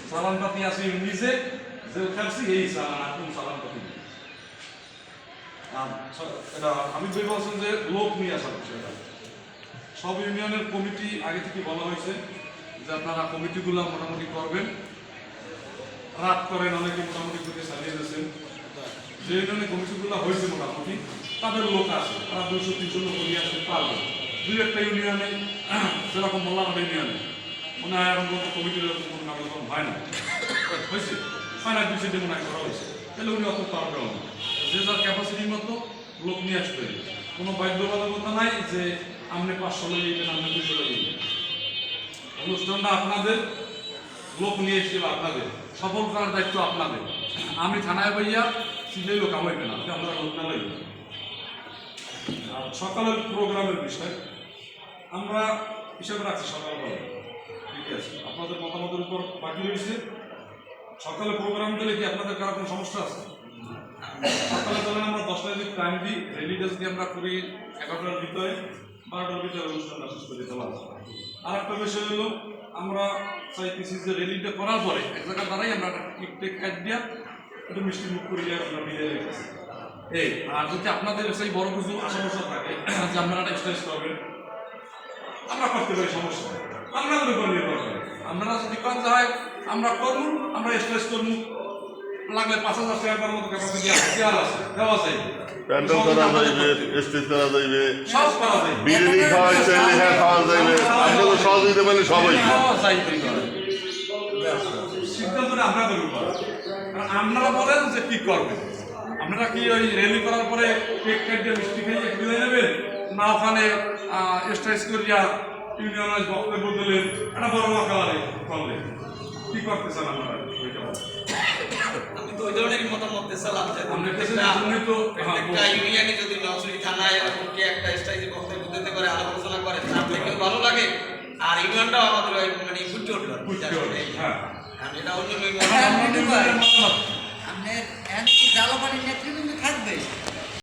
চালান পাতি আছে নিজে যে খেলছি এই চালান কোন চালান পাতি এটা আমি ভেবে বলছেন যে লোক নিয়ে আসার বিষয়টা সব ইউনিয়নের কমিটি আগে থেকে বলা হয়েছে যে আপনারা কমিটিগুলো মোটামুটি করবেন রাত করেন অনেকে মোটামুটি করে চালিয়ে দিয়েছেন যে ইউনিয়নের কমিটিগুলো হয়েছে মোটামুটি তাদের লোক আছে তারা 200-300 লোক নিয়ে আসতে পারবে দুই একটা ইউনিয়নে যেরকম মোল্লামার ইউনিয়নে মনে হয় এখন কোনো কমিটির কোনো কার্যক্রম হয় না হয়েছে হয় না 200 মনে হয় করা হয়েছে তাহলে উনি অত পারবে না যে যার ক্যাপাসিটির মতো লোক নিয়ে আসতে কোনো বাধ্যবাধকতা নাই যে আপনি 500 লোক নেবেন আপনি 200 লোক নেবেন অনুষ্ঠানটা আপনাদের লোক নিয়ে এসে আপনাদের সফল করার দায়িত্ব আপনাদের আমি থানায় বইয়া সিলেই লোক আমাইবে না আপনারা লোক না লইবেন আর সকালের প্রোগ্রামের বিষয় আমরা হিসাবে রাখছি সকালবেলা ঠিক আছে আপনাদের মতামতের উপর বাকি রয়েছে সকালে প্রোগ্রাম দিলে কি আপনাদের কারো কোনো সমস্যা আছে সকালে ধরেন আমরা 10টার দিকে টাইম দিই রেলিটা যদি আমরা করি 11টার ভিতরে 12টার ভিতরে অনুষ্ঠানটা শেষ করে দিতে পারবো আর একটা বিষয় হলো আমরা চাইতেছি যে রেলিটা করার পরে এক জায়গায় দাঁড়াই আমরা কেক কাট দিয়া একটু মিষ্টি মুখ করিয়ে আমরা বিদায় রেখেছি এই আর যদি আপনাদের সেই বড় কিছু সমস্যা থাকে যে আপনারা এক্সারসাইজ করবেন আমরা করতে পারি সমস্যা আপনাদের উপর নির্ভর করে আপনারা যদি কাজ হয় আমরা করবো আমরা এক্সারসাইজ করবো লাগলে 5,000 টাকার মতো ক্যাপাসিটি আছে দেওয়া যায় প্যান্ডেল করা যাইবে স্টেজ করা যাইবে সব করা যায় বিরিয়ানি খাওয়া চাইলে হ্যাঁ খাওয়া যাইবে আপনারা তো সহযোগিতা পেলে সবাই সিদ্ধান্তটা আপনাদের উপর আপনারা বলেন যে কি করবেন আপনারা কি ওই র্যালি করার পরে কেক কেটে মিষ্টি খেয়ে একটু দিয়ে নেবেন না ওখানে এক্সারসাইজ করিয়া ইউনিয়নাইজ বক্তব্য দিলেন একটা বড় মাকালে করলেন কি করতে চান আপনারা আমি তো ওই ধরনেরই মতামত দিয়েছিলাম যে একটা ইউনিয়নে যদি নওশরী থানায় এরকম কি একটা স্টাইজে বক্তব্য দিতে করে আলোচনা করে তার থেকে ভালো লাগে আর ইউনিয়নটাও আমাদের ওই মানে ফুটে উঠল হ্যাঁ আমি এটা অন্য আপনার এখানে কি জালাপানির নেতৃবৃন্দ থাকবে